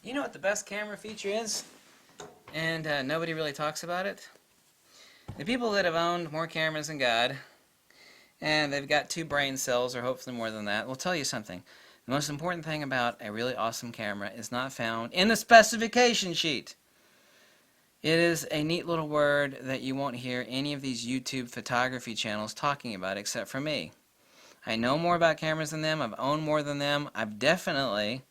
You know what the best camera feature is? And nobody really talks about it? The people that have owned more cameras than God, and they've got 2 brain cells, or hopefully more than that, will tell you something. The most important thing about a really awesome camera is not found in the specification sheet. It is a neat little word that you won't hear any of these YouTube photography channels talking about except for me. I know more about cameras than them. I've owned more than them. I've definitely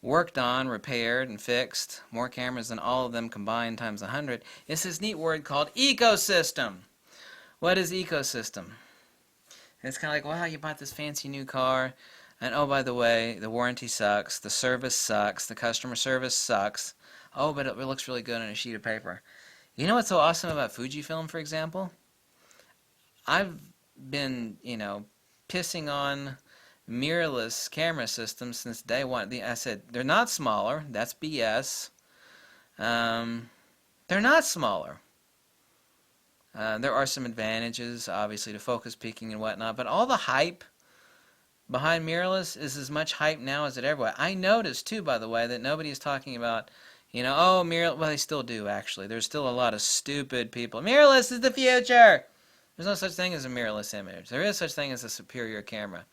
worked on, repaired, and fixed more cameras than all of them combined times 100. It's this neat word called ecosystem. What is ecosystem? It's kind of like, wow, you bought this fancy new car, and oh, by the way, the warranty sucks, the service sucks, the customer service sucks. Oh, but it looks really good on a sheet of paper. You know what's so awesome about Fujifilm, for example? I've been, pissing on mirrorless camera systems since day one. I said, they're not smaller. That's BS. They're not smaller. There are some advantages, obviously, to focus peaking and whatnot, but all the hype behind mirrorless is as much hype now as it ever was. I noticed, too, by the way, that nobody is talking about, oh, mirrorless. Well, they still do, actually. There's still a lot of stupid people. Mirrorless is the future! There's no such thing as a mirrorless image. There is such thing as a superior camera.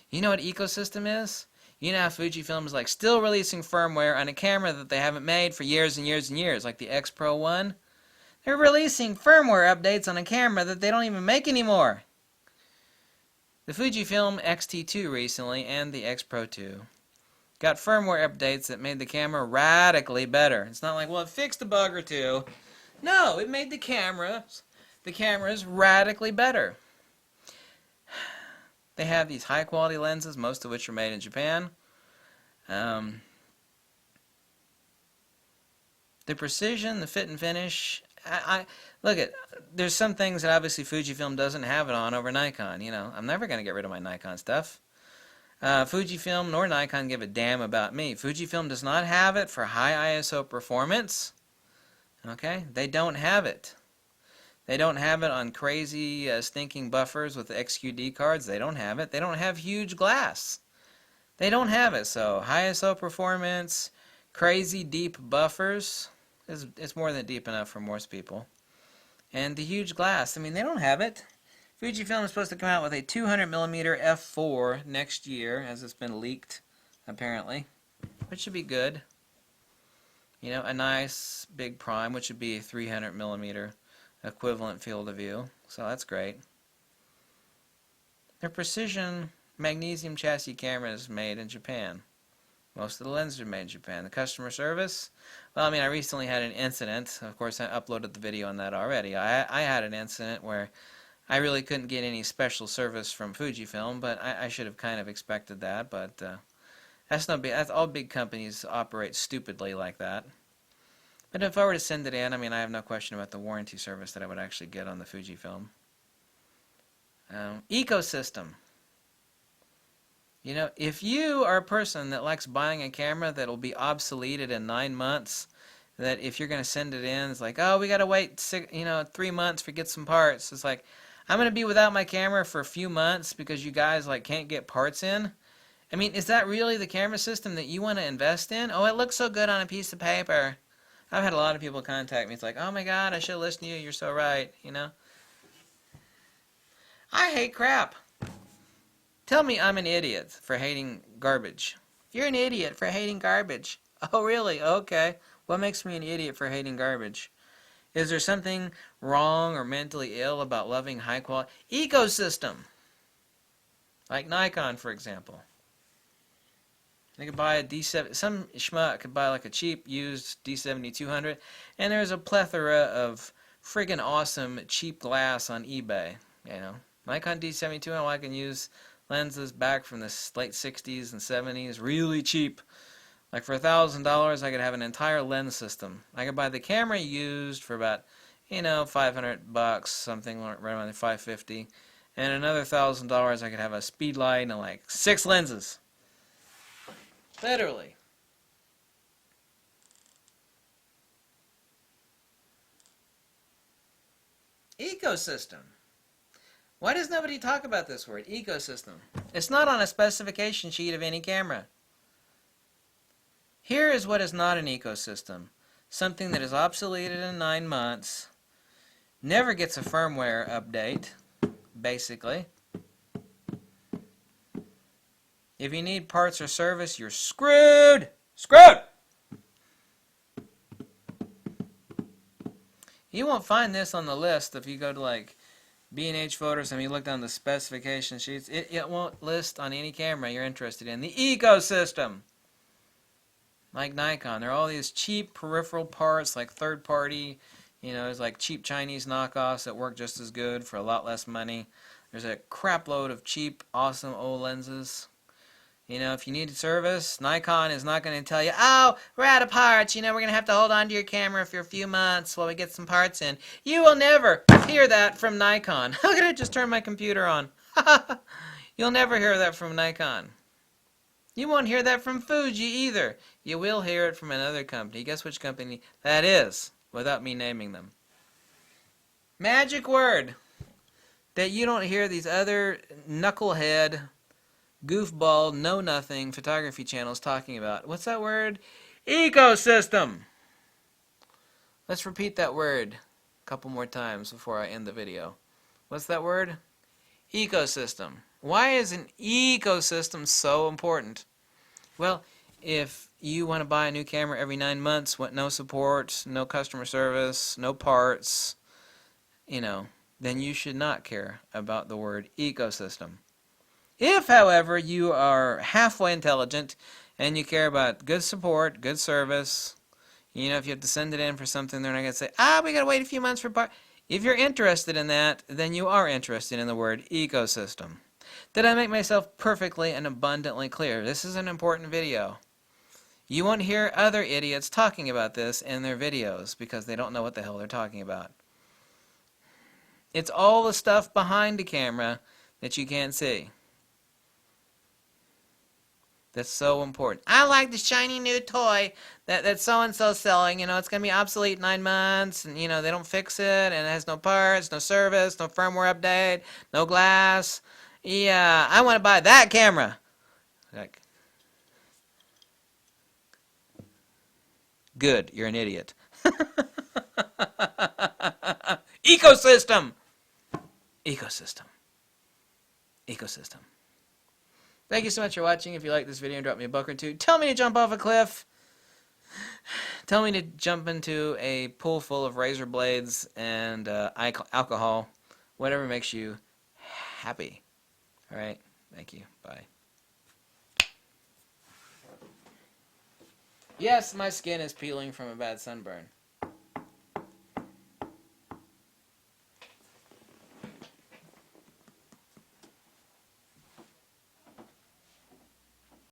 You know what ecosystem is? You know how Fujifilm is like still releasing firmware on a camera that they haven't made for years and years and years, like the X Pro 1? They're releasing firmware updates on a camera that they don't even make anymore. The Fujifilm X-T2 recently and the X Pro 2 got firmware updates that made the camera radically better. It's not like, well, it fixed a bug or two. No, it made the cameras radically better. They have these high-quality lenses, most of which are made in Japan. The precision, the fit and finish. Look at. There's some things that obviously Fujifilm doesn't have it on over Nikon. I'm never going to get rid of my Nikon stuff. Fujifilm nor Nikon give a damn about me. Fujifilm does not have it for high ISO performance. Okay, they don't have it. They don't have it on crazy stinking buffers with XQD cards. They don't have it. They don't have huge glass. They don't have it. So high ISO performance, crazy deep buffers, it's more than deep enough for most people. And the huge glass, they don't have it. Fujifilm is supposed to come out with a 200mm f4 next year, as it's been leaked, apparently, which should be good. A nice big prime, which would be a 300mm equivalent field of view, so that's great. Their precision magnesium chassis camera is made in Japan. Most of the lenses are made in Japan. The customer service, well, I recently had an incident. Of course, I uploaded the video on that already. I had an incident where I really couldn't get any special service from Fujifilm, but I should have kind of expected that. But that's no big. That's all big companies operate stupidly like that. But if I were to send it in, I have no question about the warranty service that I would actually get on the Fujifilm. Ecosystem. If you are a person that likes buying a camera that will be obsoleted in 9 months, that if you're going to send it in, it's like, oh, we got to wait 3 months to get some parts. It's like, I'm going to be without my camera for a few months because you guys can't get parts in. Is that really the camera system that you want to invest in? Oh, it looks so good on a piece of paper. I've had a lot of people contact me. It's like, oh my God, I should have listened to you. You're so right, I hate crap. Tell me I'm an idiot for hating garbage. You're an idiot for hating garbage. Oh, really? Okay. What makes me an idiot for hating garbage? Is there something wrong or mentally ill about loving high quality? Ecosystem. Like Nikon, for example. They could buy a D7, some schmuck could buy a cheap used D70-200, and there's a plethora of friggin' awesome cheap glass on eBay. Nikon D70-200, I can use lenses back from the late 60s and 70s, really cheap. For $1,000, I could have an entire lens system. I could buy the camera used for about, $500, something right around $550, and another $1,000, I could have a speed light and 6 lenses. Literally. Ecosystem. Why does nobody talk about this word, ecosystem? It's not on a specification sheet of any camera. Here is what is not an ecosystem. Something that is obsoleted in 9 months, never gets a firmware update, basically. If you need parts or service, you're screwed! Screwed! You won't find this on the list if you go to like B&H Photos and you look down the specification sheets. It won't list on any camera you're interested in. The ecosystem! Like Nikon, there are all these cheap peripheral parts like third party, there's like cheap Chinese knockoffs that work just as good for a lot less money. There's a crap load of cheap, awesome old lenses. If you need service, Nikon is not going to tell you, oh, we're out of parts. We're going to have to hold on to your camera for a few months while we get some parts in. You will never hear that from Nikon. How could I just turn my computer on? You'll never hear that from Nikon. You won't hear that from Fuji either. You will hear it from another company. Guess which company that is, without me naming them. Magic word that you don't hear these other knucklehead, goofball, know-nothing photography channels talking about. What's that word? Ecosystem! Let's repeat that word a couple more times before I end the video. What's that word? Ecosystem. Why is an ecosystem so important? Well, if you want to buy a new camera every 9 months with no support, no customer service, no parts, then you should not care about the word ecosystem. If, however, you are halfway intelligent and you care about good support, good service, if you have to send it in for something, they're not going to say, we got to wait a few months for part. If you're interested in that, then you are interested in the word ecosystem. Did I make myself perfectly and abundantly clear? This is an important video. You won't hear other idiots talking about this in their videos because they don't know what the hell they're talking about. It's all the stuff behind the camera that you can't see. That's so important. I like the shiny new toy that so-and-so's selling. It's going to be obsolete in 9 months, and, they don't fix it, and it has no parts, no service, no firmware update, no glass. Yeah, I want to buy that camera. Like, good, you're an idiot. Ecosystem! Ecosystem. Ecosystem. Thank you so much for watching. If you like this video, drop me a buck or two. Tell me to jump off a cliff. Tell me to jump into a pool full of razor blades and alcohol. Whatever makes you happy. All right. Thank you. Bye. Yes, my skin is peeling from a bad sunburn.